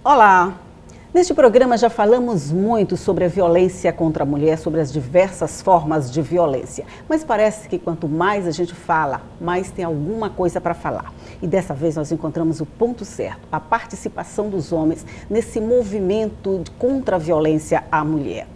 Olá! Neste programa já falamos muito sobre a violência contra a mulher, sobre as diversas formas de violência. Mas parece que quanto mais a gente fala, mais tem alguma coisa para falar. E dessa vez nós encontramos o ponto certo, a participação dos homens nesse movimento contra a violência à mulher.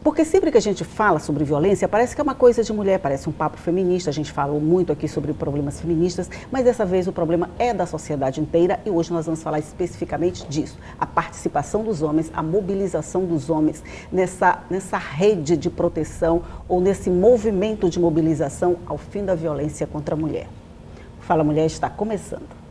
Porque sempre que a gente fala sobre violência, parece que é uma coisa de mulher, parece um papo feminista. A gente falou muito aqui sobre problemas feministas, mas dessa vez o problema é da sociedade inteira e hoje nós vamos falar especificamente disso. A participação dos homens, a mobilização dos homens nessa rede de proteção ou nesse movimento de mobilização ao fim da violência contra a mulher. O Fala Mulher está começando.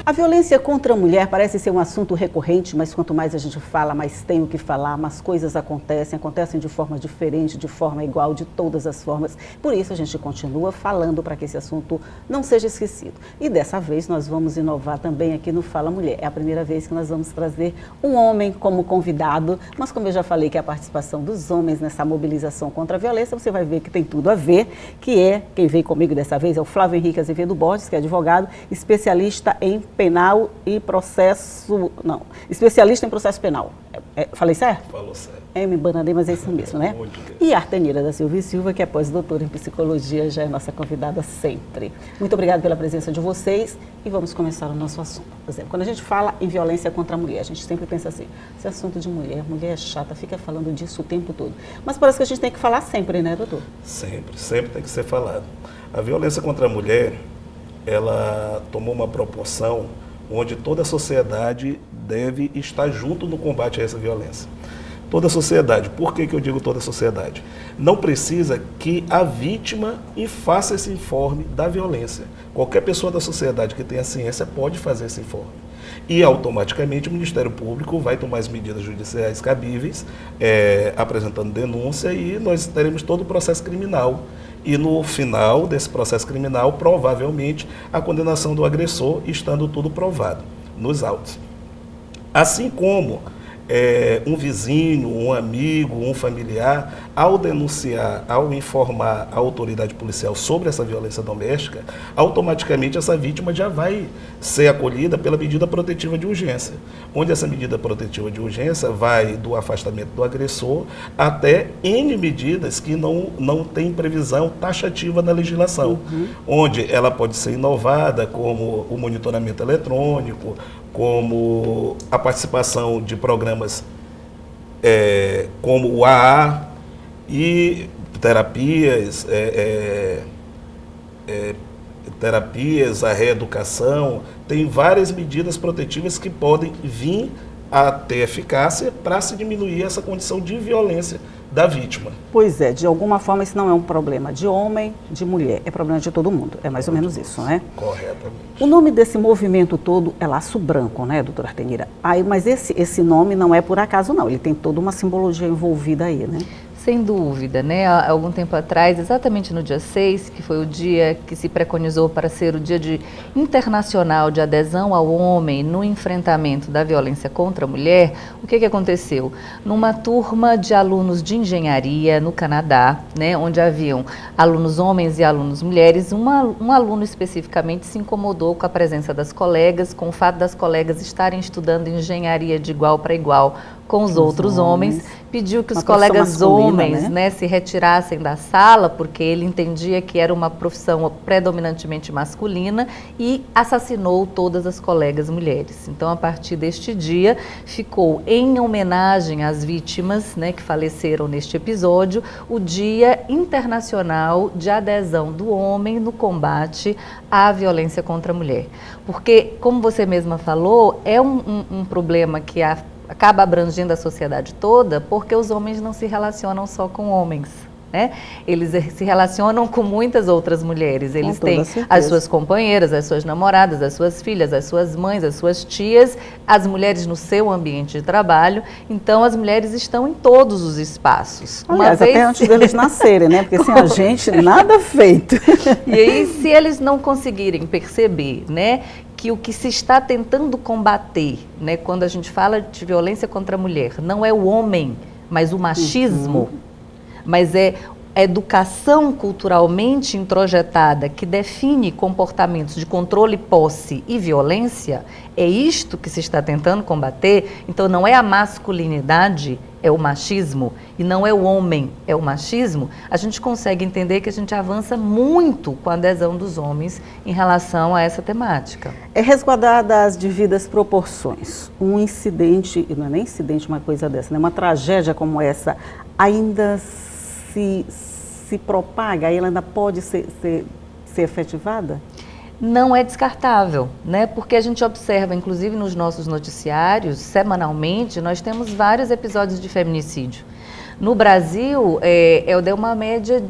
A violência contra a mulher parece ser um assunto recorrente, mas quanto mais a gente fala, mais tem o que falar, mais coisas acontecem de forma diferente, de forma igual, de todas as formas. Por isso a gente continua falando para que esse assunto não seja esquecido. E dessa vez nós vamos inovar também aqui no Fala Mulher. É a primeira vez que nós vamos trazer um homem como convidado, mas como eu já falei que a participação dos homens nessa mobilização contra a violência, você vai ver que tem tudo a ver, quem veio comigo dessa vez é o Flávio Henrique Azevedo Borges, que é advogado, especialista em penal e processo... Não, especialista em processo penal. Falei certo? Falou certo. Me bananei, mas é isso mesmo, né? E a Artenira da Silva e Silva, que é pós-doutora em psicologia, já é nossa convidada sempre. Muito obrigada pela presença de vocês e vamos começar o nosso assunto. Por exemplo, quando a gente fala em violência contra a mulher, a gente sempre pensa assim, esse assunto de mulher é chata, fica falando disso o tempo todo. Mas parece que a gente tem que falar sempre, né, doutor? Sempre tem que ser falado. A violência contra a mulher, ela tomou uma proporção onde toda a sociedade deve estar junto no combate a essa violência. Toda a sociedade. Por que eu digo toda a sociedade? Não precisa que a vítima faça esse informe da violência. Qualquer pessoa da sociedade que tenha ciência pode fazer esse informe. E automaticamente o Ministério Público vai tomar as medidas judiciais cabíveis, apresentando denúncia, e nós teremos todo o processo criminal. E no final desse processo criminal, provavelmente, a condenação do agressor, estando tudo provado nos autos. Assim como um vizinho, um amigo, um familiar, ao denunciar, ao informar a autoridade policial sobre essa violência doméstica, automaticamente essa vítima já vai ser acolhida pela medida protetiva de urgência, onde essa medida protetiva de urgência vai do afastamento do agressor até N medidas que não tem previsão taxativa na legislação, onde ela pode ser inovada, como o monitoramento eletrônico, como a participação de programas como o AA e terapias, a reeducação. Tem várias medidas protetivas que podem vir a ter eficácia para se diminuir essa condição de violência da vítima. Pois é, de alguma forma isso não é um problema de homem, de mulher, é problema de todo mundo, é mais ou menos isso, né? Corretamente. O nome desse movimento todo é Laço Branco, né, doutora Artenira? Mas esse nome não é por acaso não, ele tem toda uma simbologia envolvida aí, né? Sem dúvida, né? Há algum tempo atrás, exatamente no dia 6, que foi o dia que se preconizou para ser o dia internacional de adesão ao homem no enfrentamento da violência contra a mulher, o que aconteceu? Numa turma de alunos de engenharia no Canadá, né, onde haviam alunos homens e alunos mulheres, um aluno especificamente se incomodou com a presença das colegas, com o fato das colegas estarem estudando engenharia de igual para igual com os outros homens, pediu que os colegas homens, né, se retirassem da sala, porque ele entendia que era uma profissão predominantemente masculina, e assassinou todas as colegas mulheres. Então, a partir deste dia, ficou em homenagem às vítimas, né, que faleceram neste episódio, o Dia Internacional de Adesão do Homem no combate à violência contra a mulher. Porque, como você mesma falou, é um problema que acaba abrangendo a sociedade toda, porque os homens não se relacionam só com homens, né? Eles se relacionam com muitas outras mulheres. Eles têm as suas companheiras, as suas namoradas, as suas filhas, as suas mães, as suas tias, as mulheres no seu ambiente de trabalho. Então, as mulheres estão em todos os espaços. Aliás, até antes deles nascerem, né? Porque sem a gente, nada feito. E aí, se eles não conseguirem perceber, né, que o que se está tentando combater, né, quando a gente fala de violência contra a mulher, não é o homem, mas o machismo, mas é a educação culturalmente introjetada que define comportamentos de controle, posse e violência, é isto que se está tentando combater. Então não é a masculinidade, é o machismo, e não é o homem, é o machismo. A gente consegue entender que a gente avança muito com a adesão dos homens em relação a essa temática. É resguardada as devidas proporções. Um incidente, não é nem incidente uma coisa dessa, né? Uma tragédia como essa ainda se propaga, ela ainda pode ser efetivada? Não é descartável, né? Porque a gente observa, inclusive nos nossos noticiários, semanalmente, nós temos vários episódios de feminicídio. No Brasil,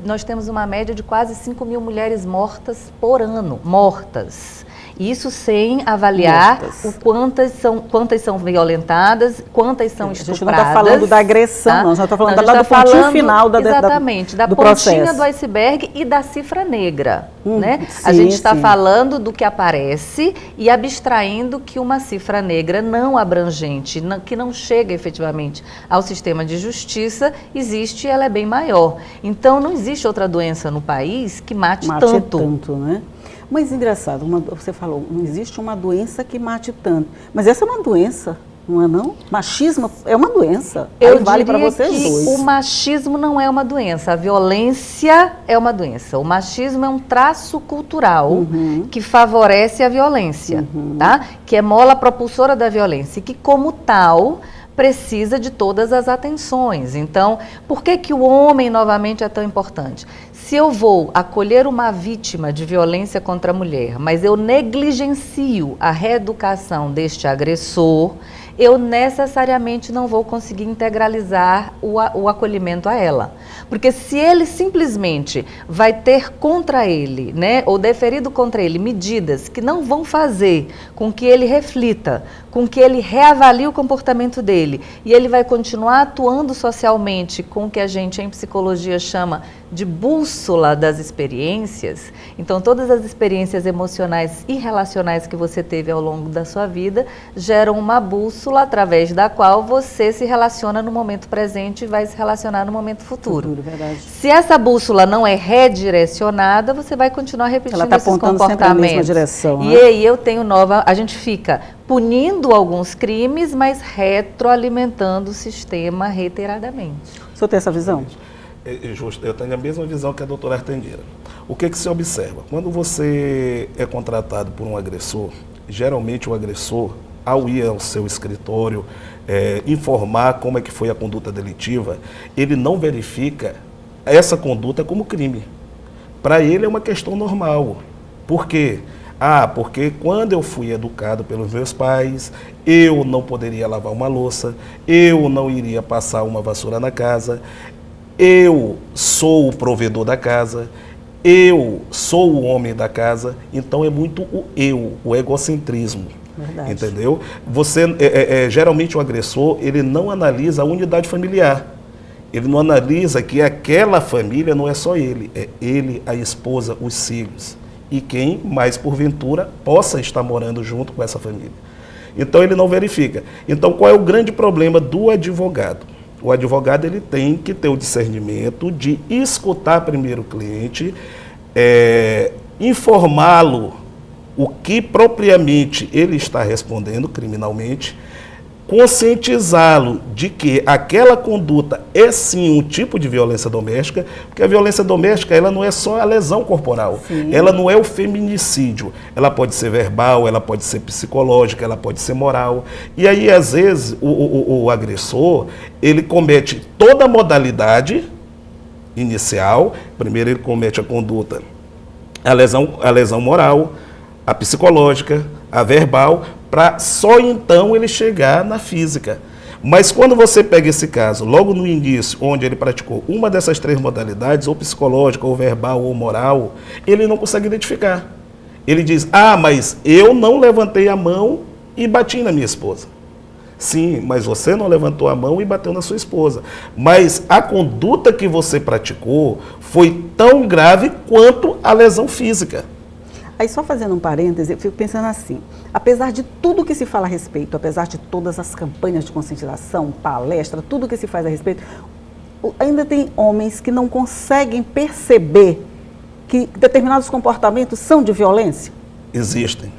nós temos uma média de quase 5 mil mulheres mortas por ano, mortas. Isso sem avaliar quantas são violentadas, quantas são estupradas. A gente não está falando da agressão, tá? Não, já está falando da pontinha final do pontinha processo. Do iceberg e da cifra negra. Né? A gente está falando do que aparece e abstraindo que uma cifra negra não abrangente, que não chega efetivamente ao sistema de justiça, existe e ela é bem maior. Então, não existe outra doença no país que mate tanto. Né? Mas engraçado, você falou, não existe uma doença que mate tanto. Mas essa é uma doença, não é não? Machismo é uma doença. Eu vale para vocês dois. O machismo não é uma doença, a violência é uma doença. O machismo é um traço cultural que favorece a violência, tá? Que é mola propulsora da violência e que, como tal, precisa de todas as atenções. Então, por que o homem, novamente, é tão importante? Se eu vou acolher uma vítima de violência contra a mulher, mas eu negligencio a reeducação deste agressor, eu necessariamente não vou conseguir integralizar o acolhimento a ela. Porque se ele simplesmente vai ter contra ele, né, ou deferido contra ele medidas que não vão fazer com que ele reflita, com que ele reavalie o comportamento dele, e ele vai continuar atuando socialmente com o que a gente em psicologia chama de bússola das experiências, então todas as experiências emocionais e relacionais que você teve ao longo da sua vida geram uma bússola através da qual você se relaciona no momento presente e vai se relacionar no momento futuro. Verdade. Se essa bússola não é redirecionada, você vai continuar repetindo esses comportamentos. Sempre a mesma direção, e aí a gente fica punindo alguns crimes, mas retroalimentando o sistema reiteradamente. O senhor tem essa visão? Justo, eu tenho a mesma visão que a doutora Artendeira. O que se observa? Quando você é contratado por um agressor, geralmente o agressor, ao ir ao seu escritório, informar como é que foi a conduta delitiva, ele não verifica essa conduta como crime. Para ele é uma questão normal. Por quê? Porque quando eu fui educado pelos meus pais, eu não poderia lavar uma louça, eu não iria passar uma vassoura na casa, eu sou o provedor da casa, eu sou o homem da casa, então é muito o eu, o egocentrismo. Verdade. Entendeu? Geralmente o agressor, ele não analisa a unidade familiar. Ele não analisa que aquela família não é só ele, é ele, a esposa, os filhos. E quem mais porventura possa estar morando junto com essa família. Então ele não verifica. Então qual é o grande problema do advogado? O advogado ele tem que ter o discernimento de escutar primeiro o cliente, informá-lo o que propriamente ele está respondendo criminalmente, conscientizá-lo de que aquela conduta é sim um tipo de violência doméstica, porque a violência doméstica ela não é só a lesão corporal, ela não é o feminicídio, ela pode ser verbal, ela pode ser psicológica, ela pode ser moral, e aí às vezes o agressor, ele comete toda a modalidade inicial, primeiro ele comete a conduta, a lesão moral, a psicológica, a verbal, para só então ele chegar na física. Mas quando você pega esse caso, logo no início, onde ele praticou uma dessas três modalidades, ou psicológica, ou verbal, ou moral, ele não consegue identificar. Ele diz, mas eu não levantei a mão e bati na minha esposa. Sim, mas você não levantou a mão e bateu na sua esposa. Mas a conduta que você praticou foi tão grave quanto a lesão física. Aí só fazendo um parêntese, eu fico pensando assim, apesar de tudo que se fala a respeito, apesar de todas as campanhas de conscientização, palestra, tudo que se faz a respeito, ainda tem homens que não conseguem perceber que determinados comportamentos são de violência? Existem.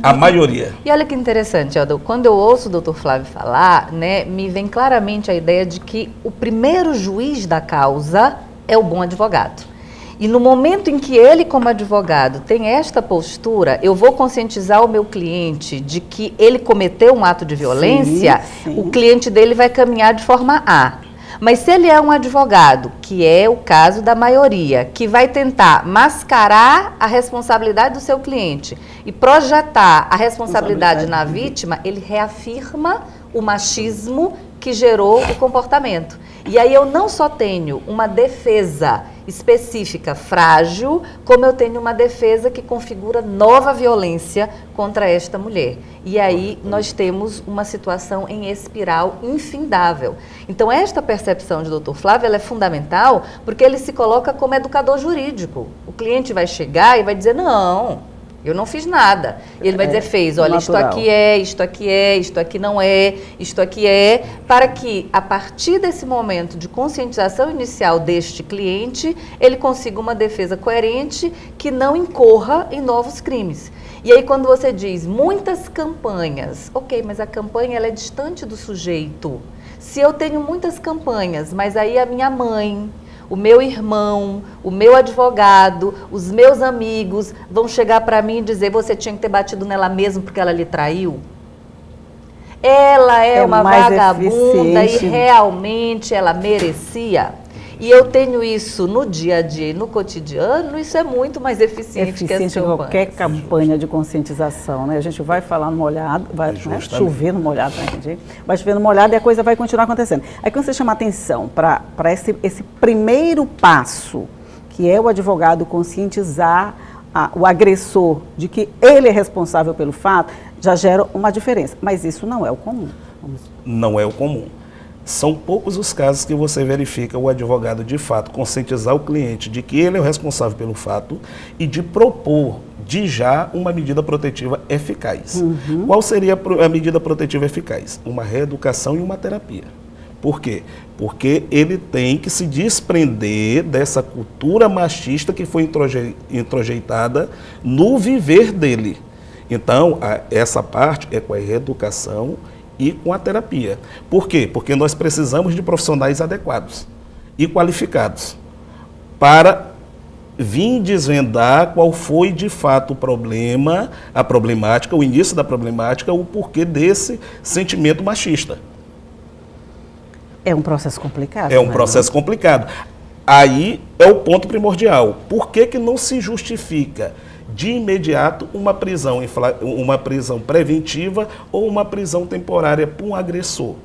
A maioria. E olha que interessante, Aldo, quando eu ouço o Dr. Flávio falar, né, me vem claramente a ideia de que o primeiro juiz da causa é o bom advogado. E no momento em que ele, como advogado, tem esta postura, eu vou conscientizar o meu cliente de que ele cometeu um ato de violência, sim. O cliente dele vai caminhar de forma A. Mas se ele é um advogado, que é o caso da maioria, que vai tentar mascarar a responsabilidade do seu cliente e projetar a responsabilidade na vítima, ele reafirma o machismo que gerou o comportamento. E aí eu não só tenho uma defesa específica frágil, como eu tenho uma defesa que configura nova violência contra esta mulher. E aí nós temos uma situação em espiral infindável. Então esta percepção de Dr. Flávio, ela é fundamental porque ele se coloca como educador jurídico. O cliente vai chegar e vai dizer, não, eu não fiz nada. E ele vai dizer, fez, olha, natural. Isto aqui é, isto aqui é, isto aqui não é, isto aqui é, para que, a partir desse momento de conscientização inicial deste cliente, ele consiga uma defesa coerente que não incorra em novos crimes. E aí, quando você diz muitas campanhas, ok, mas a campanha ela é distante do sujeito. Se eu tenho muitas campanhas, mas aí a minha mãe, o meu irmão, o meu advogado, os meus amigos vão chegar para mim e dizer, você tinha que ter batido nela mesmo porque ela lhe traiu? Ela é uma vagabunda e realmente ela merecia? E eu tenho isso no dia a dia e no cotidiano, isso é muito mais eficiente que essa campanha. Qualquer campanha de conscientização, né? A gente vai falar no molhado, vai chover no molhado, né? Vai chover no molhado e a coisa vai continuar acontecendo. Aí quando você chama atenção para esse primeiro passo, que é o advogado conscientizar o agressor de que ele é responsável pelo fato, já gera uma diferença. Mas isso não é o comum. Não é o comum. São poucos os casos que você verifica o advogado, de fato, conscientizar o cliente de que ele é o responsável pelo fato e de propor, de já, uma medida protetiva eficaz. Qual seria a medida protetiva eficaz? Uma reeducação e uma terapia. Por quê? Porque ele tem que se desprender dessa cultura machista que foi introjeitada no viver dele. Então, essa parte é com a reeducação e com a terapia. Por quê? Porque nós precisamos de profissionais adequados e qualificados para vir desvendar qual foi de fato o problema, a problemática, o início da problemática, o porquê desse sentimento machista. É um processo complicado. É um processo complicado. Aí é o ponto primordial. Por que não se justifica de imediato uma prisão preventiva ou uma prisão temporária para um agressor?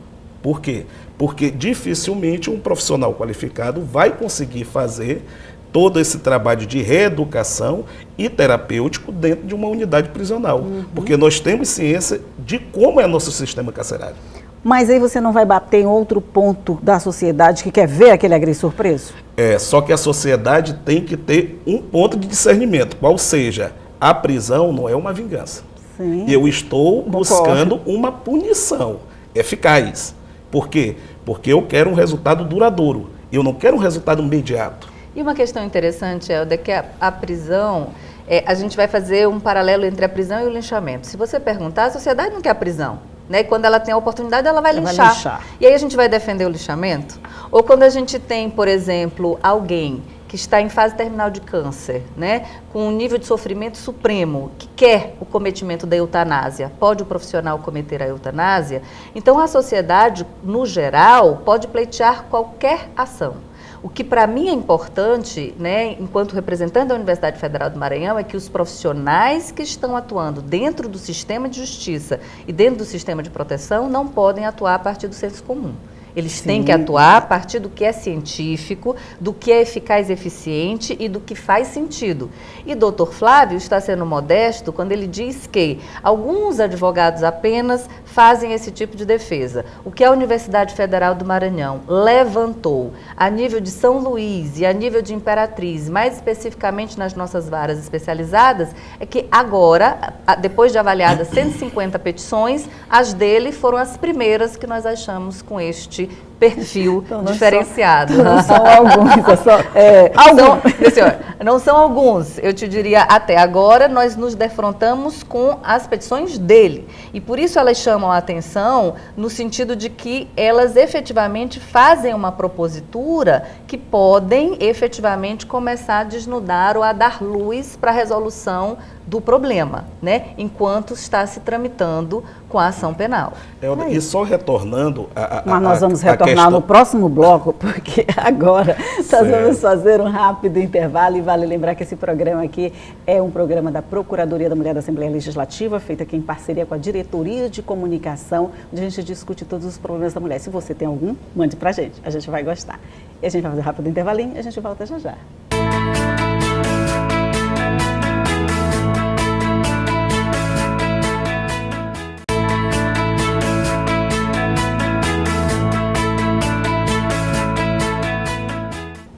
Por quê? Porque dificilmente um profissional qualificado vai conseguir fazer todo esse trabalho de reeducação e terapêutico dentro de uma unidade prisional. Porque nós temos ciência de como é nosso sistema carcerário. Mas aí você não vai bater em outro ponto da sociedade que quer ver aquele agressor preso? Só que a sociedade tem que ter um ponto de discernimento, qual seja, a prisão não é uma vingança. Sim. Eu estou buscando uma punição eficaz. Por quê? Porque eu quero um resultado duradouro, eu não quero um resultado imediato. E uma questão interessante, Helder, é que a prisão, a gente vai fazer um paralelo entre a prisão e o linchamento. Se você perguntar, a sociedade não quer a prisão. Né? Quando ela tem a oportunidade, ela vai linchar. E aí a gente vai defender o linchamento? Ou quando a gente tem, por exemplo, alguém que está em fase terminal de câncer, né, com um nível de sofrimento supremo, que quer o cometimento da eutanásia, pode o profissional cometer a eutanásia? Então a sociedade, no geral, pode pleitear qualquer ação. O que para mim é importante, né, enquanto representante da Universidade Federal do Maranhão, é que os profissionais que estão atuando dentro do sistema de justiça e dentro do sistema de proteção não podem atuar a partir do senso comum. Eles têm que atuar a partir do que é científico, do que é eficaz e eficiente e do que faz sentido. E Dr. Flávio está sendo modesto quando ele diz que alguns advogados apenas fazem esse tipo de defesa. O que a Universidade Federal do Maranhão levantou a nível de São Luís e a nível de Imperatriz, mais especificamente nas nossas varas especializadas, é que agora, depois de avaliadas 150 petições, as dele foram as primeiras que nós achamos com este perfil então, diferenciado. Não são alguns, não são alguns. Eu te diria, até agora, nós nos defrontamos com as petições dele. E por isso elas chamam a atenção no sentido de que elas efetivamente fazem uma propositura que podem efetivamente começar a desnudar ou a dar luz para a resolução do problema, né? Enquanto está se tramitando com a ação penal. E só retornando Mas nós vamos retornar no próximo bloco, porque agora nós vamos fazer um rápido intervalo e vale lembrar que esse programa aqui é um programa da Procuradoria da Mulher da Assembleia Legislativa, feito aqui em parceria com a Diretoria de Comunicação, onde a gente discute todos os problemas da mulher. Se você tem algum, mande pra gente, a gente vai gostar. E a gente vai fazer um rápido intervalinho e a gente volta já já.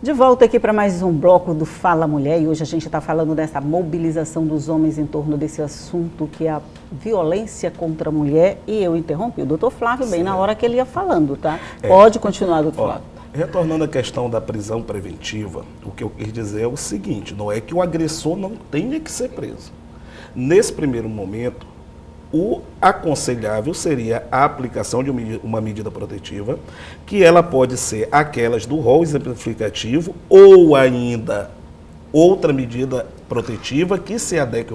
De volta aqui para mais um bloco do Fala Mulher, e hoje a gente está falando dessa mobilização dos homens em torno desse assunto que é a violência contra a mulher, e eu interrompi o doutor Flávio bem na hora que ele ia falando, tá? Pode continuar, doutor Flávio. Retornando à questão da prisão preventiva, o que eu quis dizer é o seguinte, não é que o agressor não tenha que ser preso. Nesse primeiro momento, o aconselhável seria a aplicação de uma medida protetiva, que ela pode ser aquelas do rol exemplificativo ou ainda outra medida protetiva que se adeque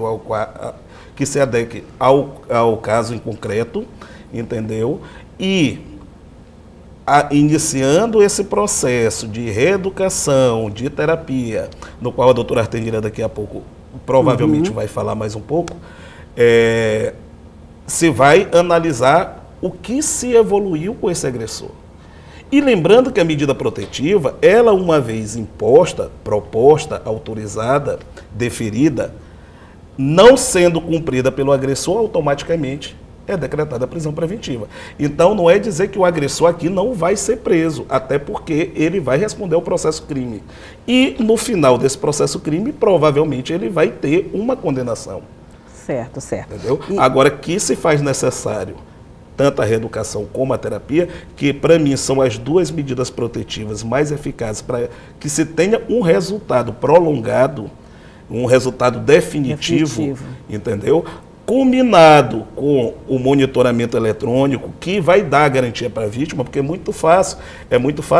ao caso em concreto, entendeu? E iniciando esse processo de reeducação, de terapia, no qual a doutora Artenira daqui a pouco provavelmente vai falar mais um pouco, se vai analisar o que se evoluiu com esse agressor. E lembrando que a medida protetiva, ela uma vez imposta, proposta, autorizada, deferida, não sendo cumprida pelo agressor, automaticamente é decretada a prisão preventiva. Então não é dizer que o agressor aqui não vai ser preso, até porque ele vai responder ao processo crime. E no final desse processo crime, provavelmente ele vai ter uma condenação. Certo, certo. Entendeu? Agora, que se faz necessário tanto a reeducação como a terapia, que para mim são as duas medidas protetivas mais eficazes para que se tenha um resultado prolongado, um resultado definitivo. Entendeu? Combinado com o monitoramento eletrônico, que vai dar garantia para a vítima, porque é muito fácil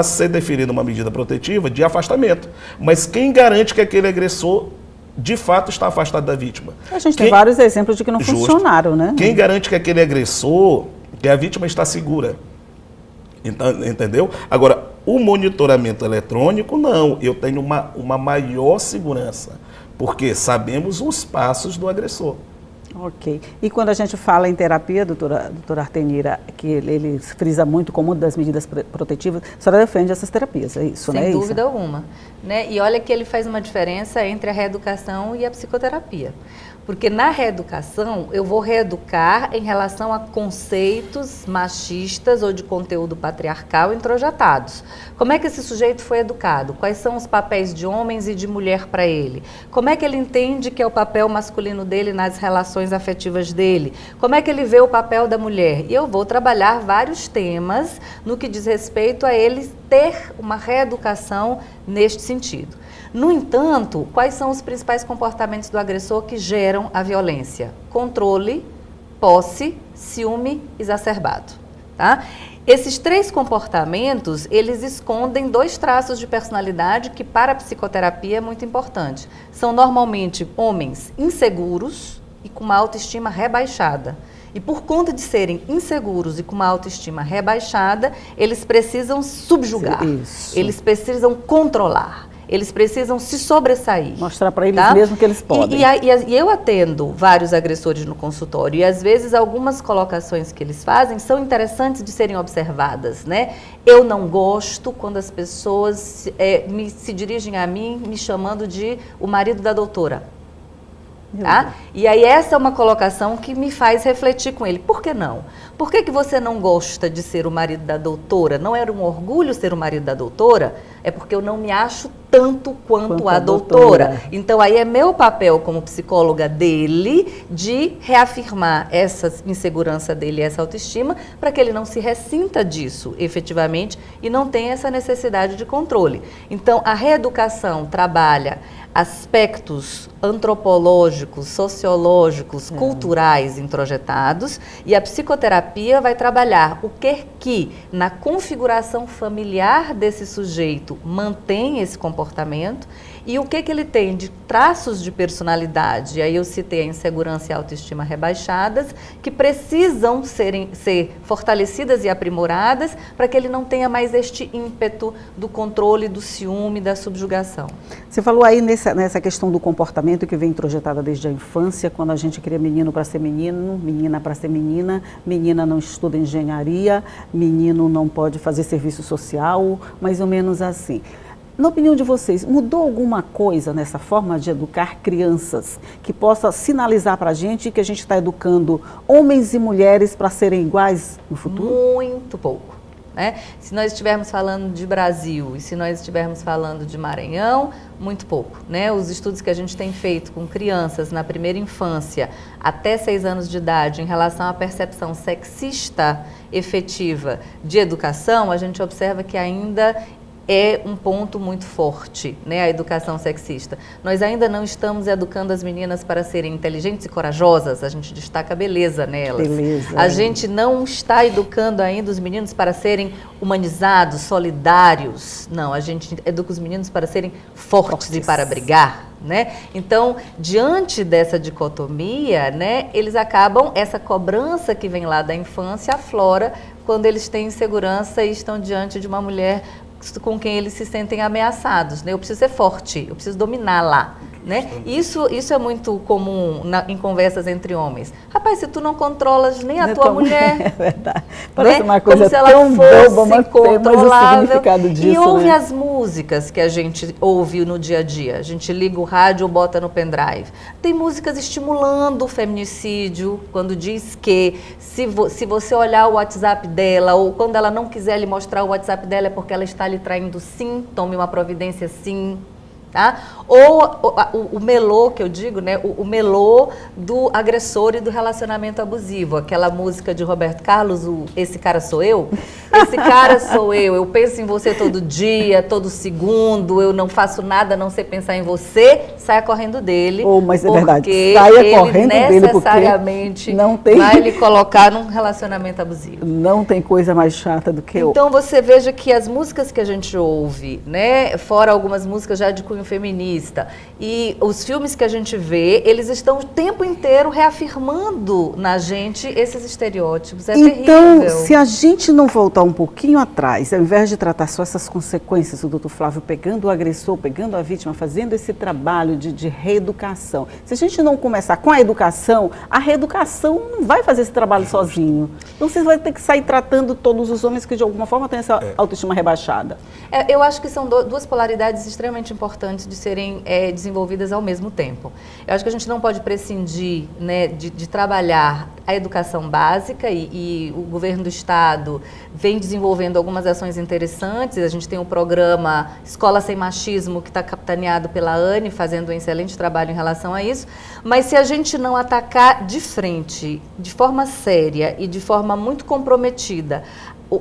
ser definida uma medida protetiva de afastamento. Mas quem garante que aquele agressor de fato está afastado da vítima? A gente tem vários exemplos de que não funcionaram, né? Quem garante que aquele agressor, que a vítima está segura? Entendeu? Agora, o monitoramento eletrônico, não. Eu tenho uma maior segurança, porque sabemos os passos do agressor. Ok. E quando a gente fala em terapia, doutora Artenira, que ele frisa muito como uma das medidas protetivas, a senhora defende essas terapias, é isso, né? Sem dúvida alguma. Né? E olha que ele faz uma diferença entre a reeducação e a psicoterapia. Porque na reeducação, eu vou reeducar em relação a conceitos machistas ou de conteúdo patriarcal introjetados. Como é que esse sujeito foi educado? Quais são os papéis de homens e de mulher para ele? Como é que ele entende que é o papel masculino dele nas relações afetivas dele? Como é que ele vê o papel da mulher? E eu vou trabalhar vários temas no que diz respeito a ele ter uma reeducação neste sentido. No entanto, quais são os principais comportamentos do agressor que geram a violência? Controle, posse, ciúme exacerbado. Tá? Esses três comportamentos, eles escondem dois traços de personalidade que para a psicoterapia é muito importante. São normalmente homens inseguros e com uma autoestima rebaixada. E por conta de serem inseguros e com uma autoestima rebaixada, eles precisam subjugar, eles precisam controlar. Eles precisam se sobressair. Mostrar para eles mesmo que eles podem. E eu atendo vários agressores no consultório e às vezes algumas colocações que eles fazem são interessantes de serem observadas, né? Eu não gosto quando as pessoas se dirigem a mim me chamando de o marido da doutora. Tá? E aí essa é uma colocação que me faz refletir com ele. Por que não? Por que você não gosta de ser o marido da doutora? Não era um orgulho ser o marido da doutora? É porque eu não me acho tanto quanto a doutora. Então aí é meu papel como psicóloga dele de reafirmar essa insegurança dele, essa autoestima, para que ele não se ressinta disso efetivamente e não tenha essa necessidade de controle. Então a reeducação trabalha aspectos antropológicos, sociológicos, culturais introjetados, e a psicoterapia vai trabalhar o que na configuração familiar desse sujeito mantém esse comportamento e o que ele tem de traços de personalidade. E aí eu citei a insegurança e a autoestima rebaixadas, que precisam ser fortalecidas e aprimoradas para que ele não tenha mais este ímpeto do controle, do ciúme, da subjugação. Você falou aí nessa questão do comportamento que vem introjetada desde a infância, quando a gente cria menino para ser menino, menina para ser menina, menina não estuda engenharia, menino não pode fazer serviço social, mais ou menos assim. Na opinião de vocês, mudou alguma coisa nessa forma de educar crianças que possa sinalizar para a gente que a gente está educando homens e mulheres para serem iguais no futuro? Muito pouco. Né? Se nós estivermos falando de Brasil e se nós estivermos falando de Maranhão, muito pouco. Né? Os estudos que a gente tem feito com crianças na primeira infância até 6 anos de idade em relação à percepção sexista efetiva de educação, a gente observa que ainda é um ponto muito forte, né, a educação sexista. Nós ainda não estamos educando as meninas para serem inteligentes e corajosas, a gente destaca a beleza nelas. A gente não está educando ainda os meninos para serem humanizados, solidários. Não, a gente educa os meninos para serem fortes e para brigar. Né? Então, diante dessa dicotomia, né, eles acabam, essa cobrança que vem lá da infância aflora quando eles têm insegurança e estão diante de uma mulher com quem eles se sentem ameaçados, né? Eu preciso ser forte, eu preciso dominar lá, né? Isso é muito comum em conversas entre homens. Rapaz, se tu não controlas nem a tua mulher, é verdade. Parece, né, uma coisa como se ela tão fosse boba, mas controlável. O significado disso, e ouve, né? As músicas que a gente ouve no dia a dia. A gente liga o rádio ou bota no pendrive. Tem músicas estimulando o feminicídio, quando diz que se você olhar o WhatsApp dela, ou quando ela não quiser lhe mostrar o WhatsApp dela, é porque ela está lhe traindo, sim, tome uma providência, sim. Tá? Ou o melô, que eu digo, né? O melô do agressor e do relacionamento abusivo. Aquela música de Roberto Carlos, Esse Cara Sou Eu. Esse cara sou eu penso em você todo dia, todo segundo, eu não faço nada a não ser pensar em você, saia correndo dele. Mas é verdade, saia correndo dele porque necessariamente não tem... vai lhe colocar num relacionamento abusivo. Não tem coisa mais chata do que Então você veja que as músicas que a gente ouve, né, fora algumas músicas já de cunho feminista, e os filmes que a gente vê, eles estão o tempo inteiro reafirmando na gente esses estereótipos. É terrível. Então, se a gente não voltar um pouquinho atrás, ao invés de tratar só essas consequências, o doutor Flávio pegando o agressor, pegando a vítima, fazendo esse trabalho de reeducação, se a gente não começar com a reeducação não vai fazer esse trabalho sozinho. Então você vai ter que sair tratando todos os homens que de alguma forma têm essa autoestima rebaixada. Eu acho que são duas polaridades extremamente importantes de serem desenvolvidas ao mesmo tempo. Eu acho que a gente não pode prescindir, né, de trabalhar a educação básica e o governo do estado vem desenvolvendo algumas ações interessantes. A gente tem o programa Escola Sem Machismo, que está capitaneado pela ANE, fazendo um excelente trabalho em relação a isso. Mas se a gente não atacar de frente, de forma séria e de forma muito comprometida,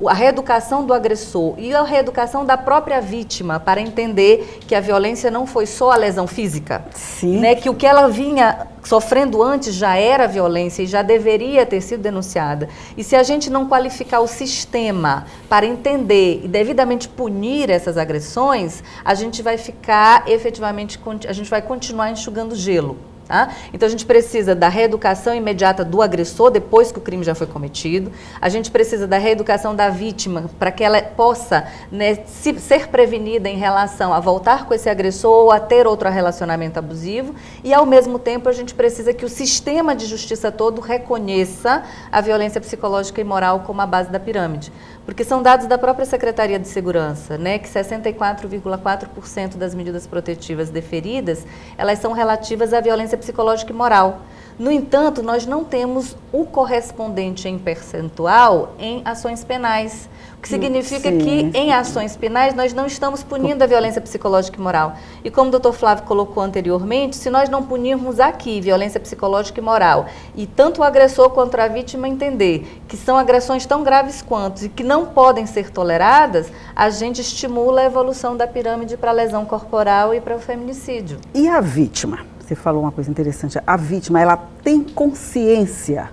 a reeducação do agressor e a reeducação da própria vítima para entender que a violência não foi só a lesão física, né? Que o que ela vinha sofrendo antes já era violência e já deveria ter sido denunciada. E se a gente não qualificar o sistema para entender e devidamente punir essas agressões, a gente vai ficar efetivamente, a gente vai continuar enxugando gelo. Tá? Então a gente precisa da reeducação imediata do agressor depois que o crime já foi cometido, a gente precisa da reeducação da vítima para que ela possa, né, ser prevenida em relação a voltar com esse agressor ou a ter outro relacionamento abusivo, e ao mesmo tempo a gente precisa que o sistema de justiça todo reconheça a violência psicológica e moral como a base da pirâmide. Porque são dados da própria Secretaria de Segurança, né, que 64,4% das medidas protetivas deferidas, elas são relativas à violência psicológica e moral. No entanto, nós não temos o correspondente em percentual em ações penais. O que significa que em ações penais nós não estamos punindo a violência psicológica e moral. E como o doutor Flávio colocou anteriormente, se nós não punirmos aqui violência psicológica e moral, e tanto o agressor quanto a vítima entender que são agressões tão graves quanto e que não podem ser toleradas, a gente estimula a evolução da pirâmide para a lesão corporal e para o feminicídio. E a vítima? Você falou uma coisa interessante. A vítima, ela tem consciência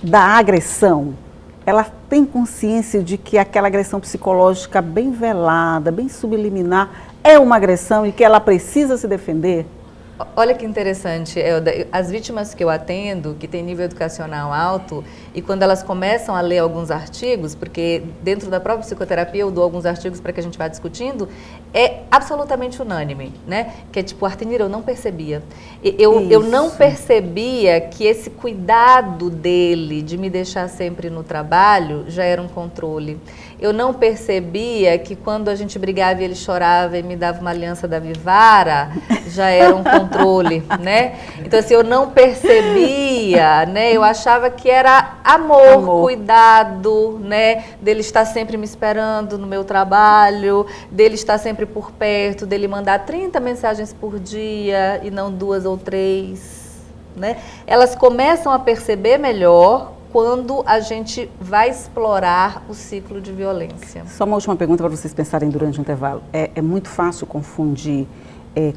da agressão? Ela tem consciência de que aquela agressão psicológica bem velada, bem subliminar, é uma agressão e que ela precisa se defender? Olha que interessante, as vítimas que eu atendo, que têm nível educacional alto, e quando elas começam a ler alguns artigos, porque dentro da própria psicoterapia eu dou alguns artigos para que a gente vá discutindo, é absolutamente unânime, né? Que é tipo, Artenira, eu não percebia. Eu não percebia que esse cuidado dele de me deixar sempre no trabalho já era um controle. Eu não percebia que quando a gente brigava e ele chorava e me dava uma aliança da Vivara, já era um controle, né? Então, assim, eu não percebia, né? Eu achava que era amor, cuidado, né? Dele estar sempre me esperando no meu trabalho, dele estar sempre por perto, dele mandar 30 mensagens por dia e não 2 ou 3, né? Elas começam a perceber melhor quando a gente vai explorar o ciclo de violência. Só uma última pergunta para vocês pensarem durante o intervalo. É muito fácil confundir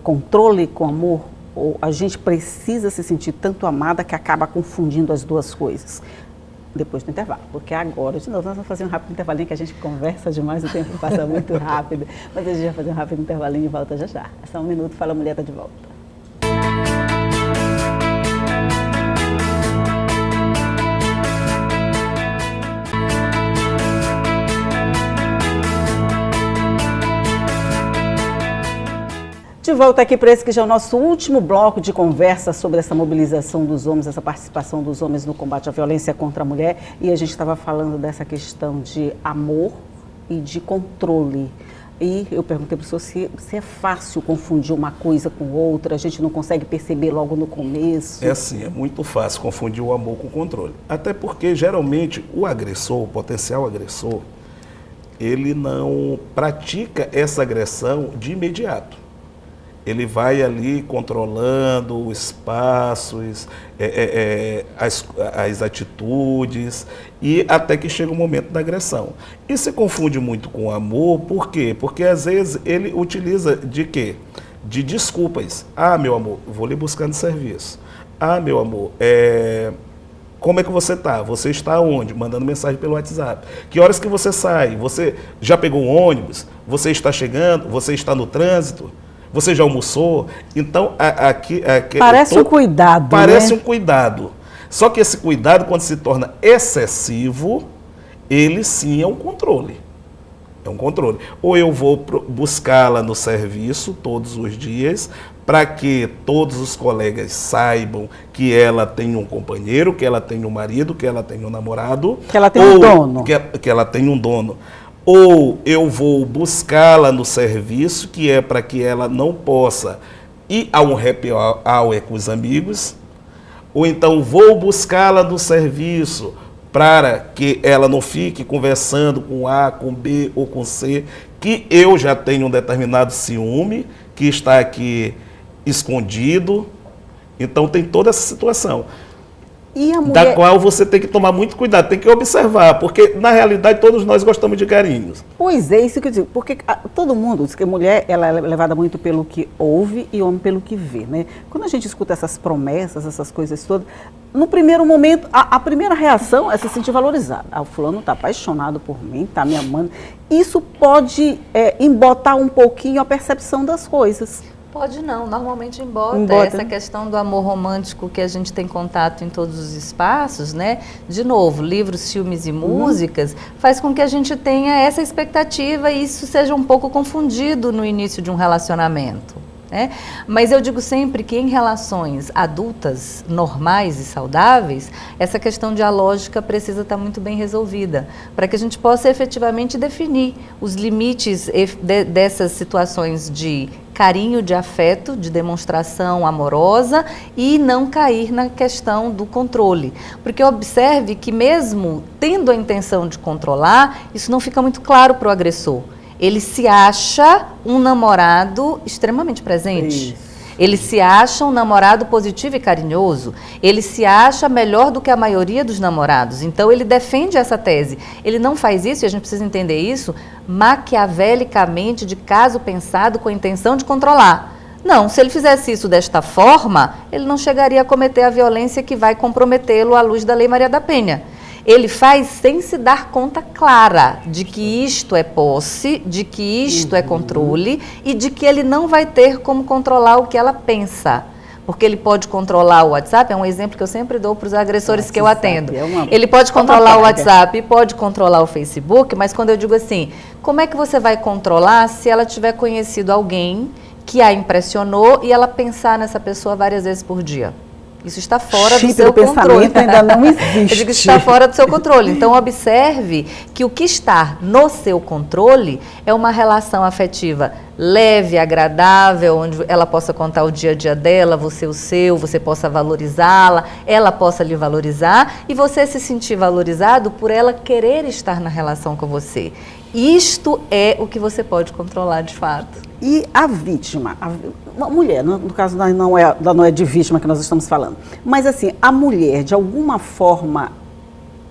controle com amor? Ou a gente precisa se sentir tanto amada que acaba confundindo as duas coisas? Depois do intervalo, porque agora, de novo, nós vamos fazer um rápido intervalinho, que a gente conversa demais, o tempo passa muito rápido, mas a gente vai fazer um rápido intervalinho e volta já já. É só um minuto, Fala Mulher, tá de volta. De volta aqui para esse que já é o nosso último bloco de conversa sobre essa mobilização dos homens, essa participação dos homens no combate à violência contra a mulher. E a gente estava falando dessa questão de amor e de controle. E eu perguntei para o senhor se é fácil confundir uma coisa com outra, a gente não consegue perceber logo no começo. É assim, é muito fácil confundir o amor com o controle. Até porque, geralmente, o agressor, o potencial agressor, ele não pratica essa agressão de imediato. Ele vai ali controlando os espaços, as atitudes, e até que chega o momento da agressão. E se confunde muito com o amor, por quê? Porque às vezes ele utiliza de quê? De desculpas. Ah, meu amor, vou lhe buscar no serviço. Ah, meu amor, como é que você está? Você está onde? Mandando mensagem pelo WhatsApp. Que horas que você sai? Você já pegou um ônibus? Você está chegando? Você está no trânsito? Você já almoçou? Então, aqui parece um cuidado, parece, né? Um cuidado. Só que esse cuidado, quando se torna excessivo, ele sim é um controle. É um controle. Ou eu vou buscá-la no serviço todos os dias, para que todos os colegas saibam que ela tem um companheiro, que ela tem um marido, que ela tem um namorado. Que ela tem um dono. Que ela tem um dono. Ou eu vou buscá-la no serviço, que é para que ela não possa ir a um happy hour com os amigos, ou então vou buscá-la no serviço para que ela não fique conversando com A, com B ou com C, que eu já tenho um determinado ciúme, que está aqui escondido. Então tem toda essa situação. E a mulher... Da qual você tem que tomar muito cuidado, tem que observar, porque na realidade todos nós gostamos de carinhos. Pois é, isso que eu digo, porque todo mundo diz que a mulher ela é levada muito pelo que ouve e o homem pelo que vê, né? Quando a gente escuta essas promessas, essas coisas todas, no primeiro momento, a primeira reação é se sentir valorizada. Ah, o fulano está apaixonado por mim, está me amando. Isso pode embotar um pouquinho a percepção das coisas. Pode não, normalmente embota. Essa questão do amor romântico que a gente tem contato em todos os espaços, né? De novo, livros, filmes e músicas, faz com que a gente tenha essa expectativa e isso seja um pouco confundido no início de um relacionamento. né? Mas eu digo sempre que em relações adultas, normais e saudáveis, essa questão dialógica precisa estar muito bem resolvida, para que a gente possa efetivamente definir os limites dessas situações de carinho, de afeto, de demonstração amorosa e não cair na questão do controle. Porque observe que mesmo tendo a intenção de controlar, isso não fica muito claro para o agressor. Ele se acha um namorado extremamente presente. Isso. Ele se acha um namorado positivo e carinhoso. Ele se acha melhor do que a maioria dos namorados. Então, ele defende essa tese. Ele não faz isso, e a gente precisa entender isso, maquiavelicamente, de caso pensado, com a intenção de controlar. Não, se ele fizesse isso desta forma, ele não chegaria a cometer a violência que vai comprometê-lo à luz da Lei Maria da Penha. Ele faz sem se dar conta clara de que isto é posse, de que isto é controle e de que ele não vai ter como controlar o que ela pensa. Porque ele pode controlar o WhatsApp, é um exemplo que eu sempre dou para os agressores que eu atendo. Ele pode controlar o WhatsApp, pode controlar o Facebook, mas quando eu digo assim, como é que você vai controlar se ela tiver conhecido alguém que a impressionou e ela pensar nessa pessoa várias vezes por dia? Isso está fora do seu controle. Ainda não existe. Eu digo que está fora do seu controle. Então, observe que o que está no seu controle é uma relação afetiva leve, agradável, onde ela possa contar o dia a dia dela, você o seu, você possa valorizá-la, ela possa lhe valorizar e você se sentir valorizado por ela querer estar na relação com você. Isto é o que você pode controlar de fato. E a vítima, a mulher, no caso não é de vítima que nós estamos falando, mas assim, a mulher, de alguma forma,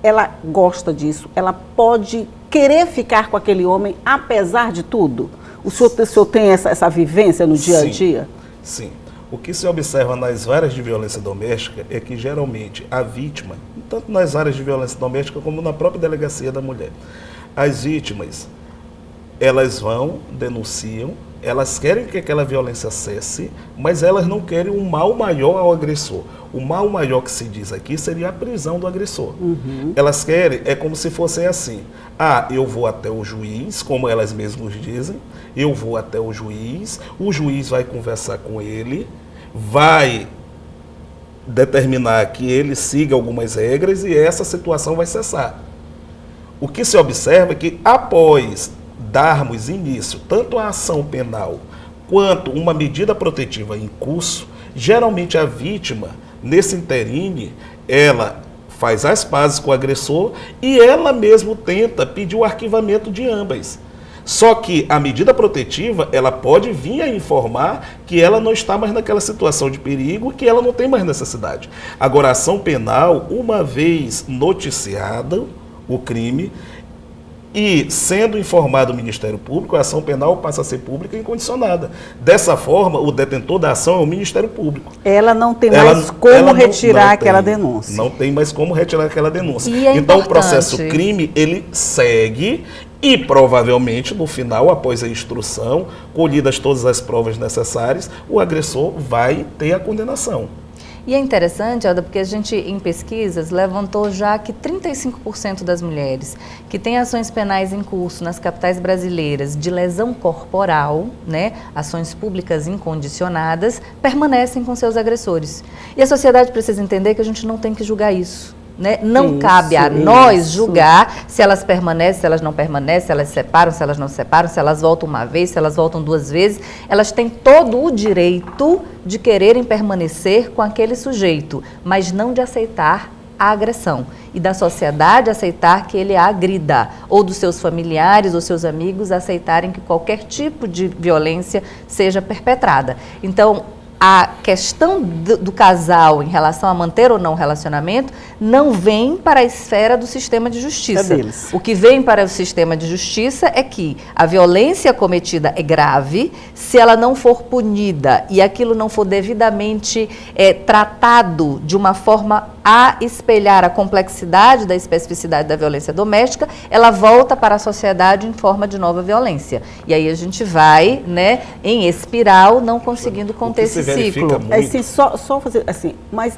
ela gosta disso, ela pode querer ficar com aquele homem apesar de tudo? O senhor tem essa vivência no dia a dia? Sim. O que se observa nas áreas de violência doméstica é que, geralmente, a vítima, tanto nas áreas de violência doméstica como na própria delegacia da mulher, as vítimas, elas vão, denunciam, elas querem que aquela violência cesse, mas elas não querem um mal maior ao agressor. O mal maior que se diz aqui seria a prisão do agressor. Elas querem, é como se fosse assim, eu vou até o juiz, como elas mesmas dizem, eu vou até o juiz vai conversar com ele, vai determinar que ele siga algumas regras e essa situação vai cessar. O que se observa é que após darmos início tanto à ação penal quanto uma medida protetiva em curso, geralmente a vítima, nesse interine, ela faz as pazes com o agressor e ela mesmo tenta pedir o arquivamento de ambas. Só que a medida protetiva, ela pode vir a informar que ela não está mais naquela situação de perigo, que ela não tem mais necessidade. Agora, a ação penal, uma vez noticiado o crime, e sendo informado o Ministério Público, a ação penal passa a ser pública e incondicionada. Dessa forma, o detentor da ação é o Ministério Público. Ela não tem mais como retirar aquela denúncia. Não tem mais como retirar aquela denúncia. Então, o processo crime, ele segue e provavelmente, no final, após a instrução, colhidas todas as provas necessárias, o agressor vai ter a condenação. E é interessante, Alda, porque a gente, em pesquisas, levantou já que 35% das mulheres que têm ações penais em curso nas capitais brasileiras de lesão corporal, né, ações públicas incondicionadas, permanecem com seus agressores. E a sociedade precisa entender que a gente não tem que julgar isso. Né? Não cabe a nós julgar se elas permanecem, se elas não permanecem, se elas se separam, se elas não se separam, se elas voltam uma vez, se elas voltam duas vezes. Elas têm todo o direito de quererem permanecer com aquele sujeito, mas não de aceitar a agressão. E da sociedade aceitar que ele a agrida, ou dos seus familiares ou seus amigos aceitarem que qualquer tipo de violência seja perpetrada. Então, a questão do casal em relação a manter ou não o relacionamento não vem para a esfera do sistema de justiça. O que vem para o sistema de justiça é que a violência cometida é grave, se ela não for punida e aquilo não for devidamente tratado de uma forma a espelhar a complexidade da especificidade da violência doméstica, ela volta para a sociedade em forma de nova violência. E aí a gente vai, né, em espiral, não conseguindo conter esse ciclo. Muito... Assim, só fazer assim, mas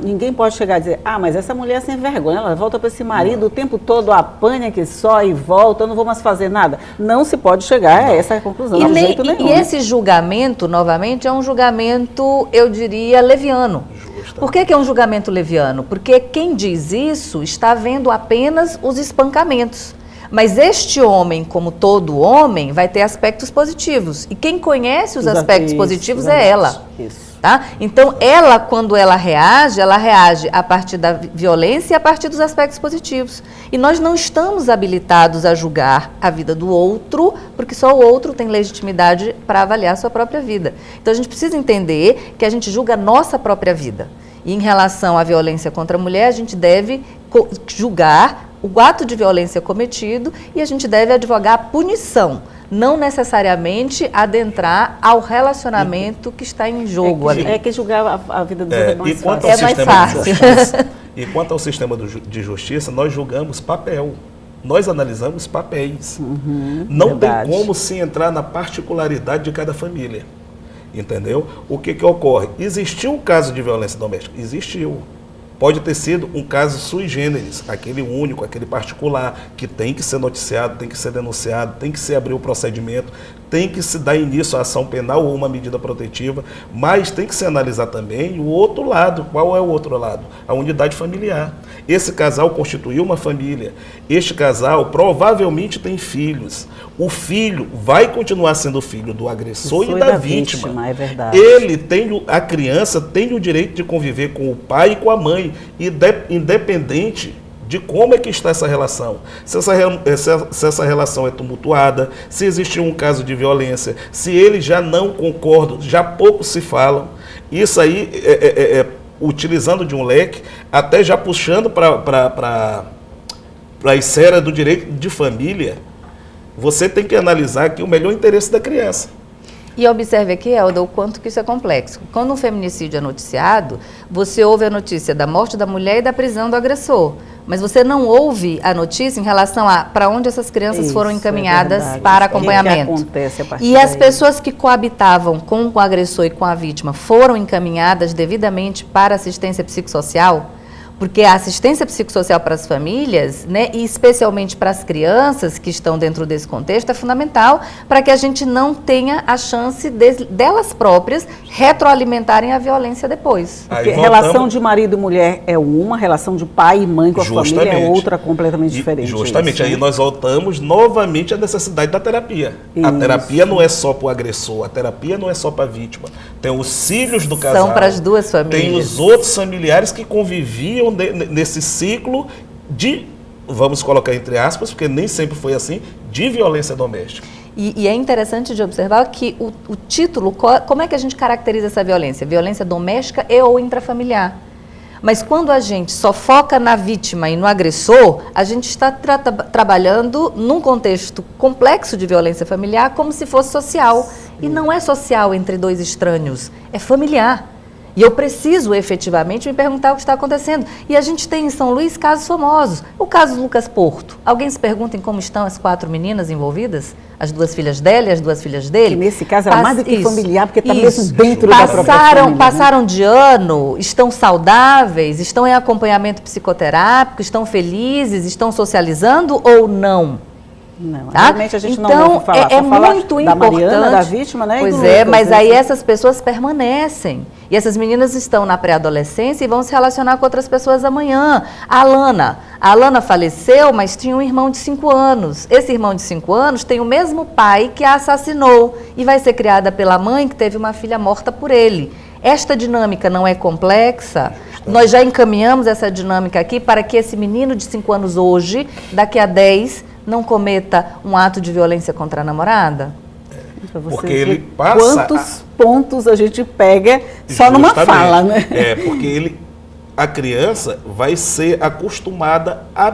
ninguém pode chegar a dizer, mas essa mulher é sem vergonha, ela volta para esse marido o tempo todo, apanha que só e volta, eu não vou mais fazer nada. Não se pode chegar a essa conclusão, de jeito nenhum. E esse julgamento, novamente, é um julgamento, eu diria, leviano. Por que é um julgamento leviano? Porque quem diz isso está vendo apenas os espancamentos. Mas este homem, como todo homem, vai ter aspectos positivos. E quem conhece os aspectos positivos é ela. Isso. Tá? Então, ela, quando ela reage a partir da violência e a partir dos aspectos positivos. E nós não estamos habilitados a julgar a vida do outro, porque só o outro tem legitimidade para avaliar a sua própria vida. Então, a gente precisa entender que a gente julga a nossa própria vida. E em relação à violência contra a mulher, a gente deve julgar o ato de violência cometido e a gente deve advogar a punição, não necessariamente adentrar ao relacionamento que está em jogo ali. É que julgar a vida dos outros é mais fácil. É mais fácil. E quanto ao sistema de justiça, nós julgamos papel. Nós analisamos papéis. Não verdade. Tem como se entrar na particularidade de cada família. Entendeu? O que ocorre? Existiu um caso de violência doméstica? Existiu. Pode ter sido um caso sui generis, aquele único, aquele particular, que tem que ser noticiado, tem que ser denunciado, tem que se abrir o procedimento, tem que se dar início à ação penal ou uma medida protetiva, mas tem que se analisar também o outro lado. Qual é o outro lado? A unidade familiar. Esse casal constituiu uma família. Este casal provavelmente tem filhos. O filho vai continuar sendo filho do agressor e da vítima. É verdade. A criança tem o direito de conviver com o pai e com a mãe, independente de como é que está essa relação. Se essa relação é tumultuada, se existe um caso de violência, se eles já não concordam, já pouco se falam. Isso aí, utilizando de um leque, até já puxando para a esfera do direito de família, você tem que analisar aqui o melhor interesse da criança. E observe aqui, Elda, o quanto que isso é complexo. Quando um feminicídio é noticiado, você ouve a notícia da morte da mulher e da prisão do agressor. Mas você não ouve a notícia em relação a para onde essas crianças foram encaminhadas para acompanhamento. O que acontece a partir e as daí? pessoas que coabitavam com o agressor e com a vítima foram encaminhadas devidamente para assistência psicossocial? Porque a assistência psicossocial para as famílias, né, e especialmente para as crianças que estão dentro desse contexto, é fundamental para que a gente não tenha a chance delas próprias retroalimentarem a violência depois. Porque relação de marido e mulher é uma, relação de pai e mãe com a família é outra completamente diferente. Justamente, isso, aí né? nós voltamos novamente à necessidade da terapia. Isso. A terapia não é só para o agressor, a terapia não é só para a vítima. Tem os filhos do casal. São para as duas famílias. Tem os outros familiares que conviviam nesse ciclo de, vamos colocar entre aspas, porque nem sempre foi assim, de violência doméstica. E é interessante de observar que o título, como é que a gente caracteriza essa violência? Violência doméstica e ou intrafamiliar. Mas quando a gente só foca na vítima e no agressor, a gente está trabalhando num contexto complexo de violência familiar como se fosse social. E não é social entre dois estranhos, é familiar. E eu preciso efetivamente me perguntar o que está acontecendo. E a gente tem em São Luís casos famosos. O caso do Lucas Porto. Alguém se pergunta em como estão as 4 meninas envolvidas? As 2 filhas dela e as 2 filhas dele? Que nesse caso era mais do que familiar, porque está mesmo dentro da própria família. Passaram de ano, estão saudáveis, estão em acompanhamento psicoterápico, estão felizes, estão socializando ou não? Não, tá? realmente a gente então, não ouve falar. É muito da importante. Mariana, da vítima, né? Pois é, mas aí essas pessoas permanecem. E essas meninas estão na pré-adolescência e vão se relacionar com outras pessoas amanhã. A Alana faleceu, mas tinha um irmão de 5 anos. Esse irmão de 5 anos tem o mesmo pai que a assassinou e vai ser criada pela mãe que teve uma filha morta por ele. Esta dinâmica não é complexa? Nós já encaminhamos essa dinâmica aqui para que esse menino de 5 anos hoje, daqui a 10, não cometa um ato de violência contra a namorada? Porque ele passa... Quantos pontos a gente pega só numa fala, né? Porque a criança vai ser acostumada a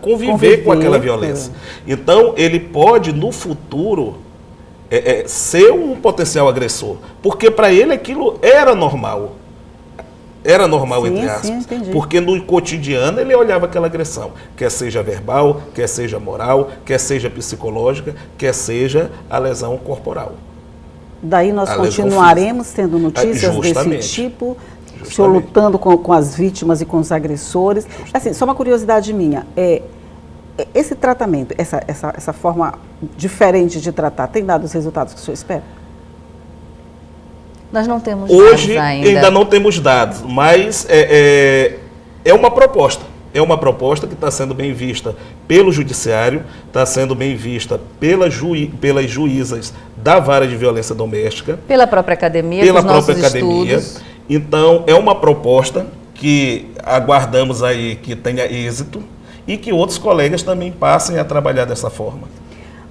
conviver com aquela violência. Então, ele pode, no futuro, ser um potencial agressor. Porque para ele aquilo era normal. Era normal, Sim, entre sim, aspas. entendi. Porque no cotidiano ele olhava aquela agressão, quer seja verbal, quer seja moral, quer seja psicológica, quer seja a lesão corporal. Daí nós A lesão continuaremos tendo notícias desse Justamente. tipo, o senhor lutando com as vítimas e com os agressores. Assim, só uma curiosidade minha, esse tratamento, essa forma diferente de tratar, tem dado os resultados que o senhor espera? Nós não temos Hoje dados ainda não temos dados, mas é uma proposta. É uma proposta que está sendo bem vista pelo judiciário, está sendo bem vista pelas juízas da vara de violência doméstica, pela própria academia, pela com os nossos própria academia. estudos. Então, é uma proposta que aguardamos aí que tenha êxito e que outros colegas também passem a trabalhar dessa forma.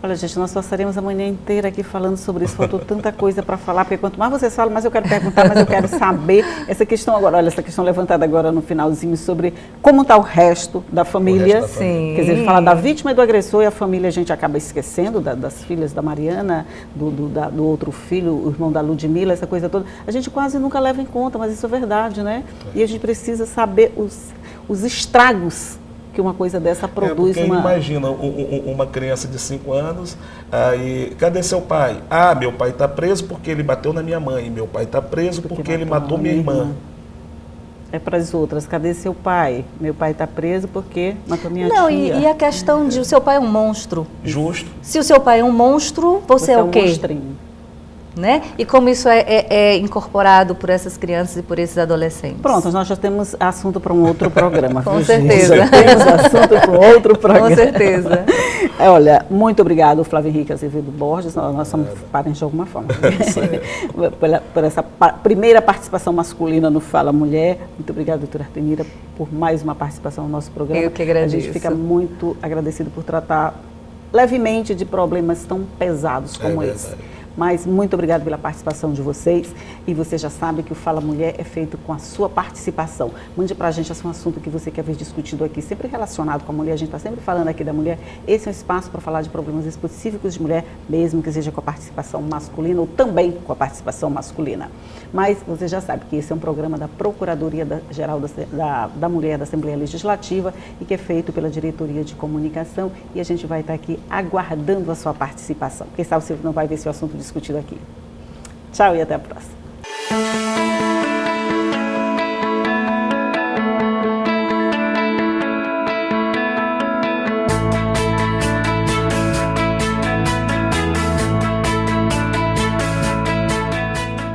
Olha, gente, nós passaremos a manhã inteira aqui falando sobre isso, faltou tanta coisa para falar, porque quanto mais vocês falam, mais eu quero perguntar, mais eu quero saber. Essa questão agora, olha, essa questão levantada agora no finalzinho sobre como está o resto da família. resto da família. Sim. Quer dizer, fala da vítima e do agressor e a família a gente acaba esquecendo, das filhas da Mariana, do outro filho, o irmão da Ludmila, essa coisa toda. A gente quase nunca leva em conta, mas isso é verdade, né? E a gente precisa saber os estragos que uma coisa dessa produz. Porque imagina uma criança de 5 anos, aí, cadê seu pai? Ah, meu pai está preso porque ele bateu na minha mãe, meu pai está preso porque ele matou minha irmã. É para as outras, cadê seu pai? Meu pai está preso porque matou minha tia. Não, e a questão de o seu pai é um monstro. Justo. Se o seu pai é um monstro, você é o quê? Um monstrinho. Né? E como isso é incorporado por essas crianças e por esses adolescentes. Pronto, nós já temos assunto para um outro programa. Com viu, certeza. gente? Temos assunto para um outro programa. Com certeza. Olha, muito obrigado, Flávio Henrique Azevedo Borges. Nós somos parentes de alguma forma. por essa primeira participação masculina no Fala Mulher. Muito obrigada, doutora Artemira, por mais uma participação no nosso programa. Eu que agradeço. A gente fica muito agradecido por tratar levemente de problemas tão pesados como esse. Mas muito obrigado pela participação de vocês. E você já sabe que o Fala Mulher é feito com a sua participação. Mande pra gente um assunto que você quer ver discutido aqui, sempre relacionado com a mulher. A gente está sempre falando aqui da mulher. Esse é um espaço para falar de problemas específicos de mulher, mesmo que seja com a participação masculina ou também com a participação masculina. Mas você já sabe que esse é um programa da Procuradoria-Geral da Mulher da Assembleia Legislativa e que é feito pela Diretoria de Comunicação. E a gente vai estar aqui aguardando a sua participação. Quem sabe você não vai ver esse assunto discutido aqui. Tchau e até a próxima.